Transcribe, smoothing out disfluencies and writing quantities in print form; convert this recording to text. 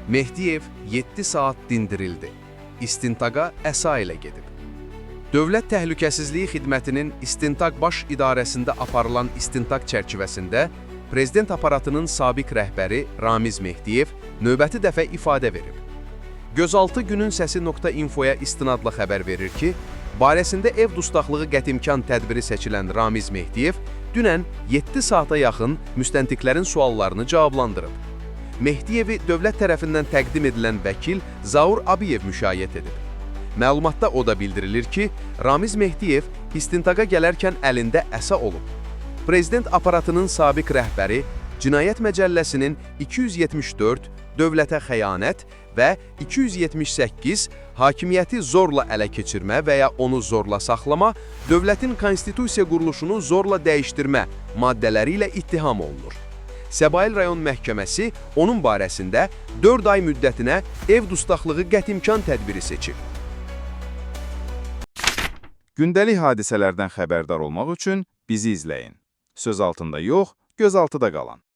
Mehdiyev 7 saat dindirildi. İstintaqa əsa ilə gedib. Dövlət Təhlükəsizliyi Xidmətinin İstintaq Baş İdarəsində aparılan istintaq çərçivəsində Prezident aparatının sabiq rəhbəri Ramiz Mehdiyev növbəti dəfə ifadə verib. Gözaltı günün səsi.infoya istinadla xəbər verir ki, barəsində ev dustaqlığı qətimkan tədbiri seçilən Ramiz Mehdiyev dünən 7 saata yaxın müstəntiqlərin suallarını cavablandırıb. Mehdiyevi dövlət tərəfindən təqdim edilən vəkil Zaur Abiyev müşayiət edib. Məlumatda o da bildirilir ki, Ramiz Mehdiyev istintaqa gələrkən əlində əsa olub. Prezident aparatının sabiq rəhbəri Cinayət Məcəlləsinin 274 dövlətə xəyanət və 278 hakimiyyəti zorla ələ keçirmə və ya onu zorla saxlama, dövlətin konstitusiya quruluşunu zorla dəyişdirmə maddələri ilə ittiham olunur. Səbail rayon məhkəməsi onun barəsində 4 ay müddətinə ev dustaqlığı qətimkan tədbiri seçib. Gündəlik hadisələrdən xəbərdar olmaq üçün bizi izləyin. Söz altında yox, göz altıda qalın.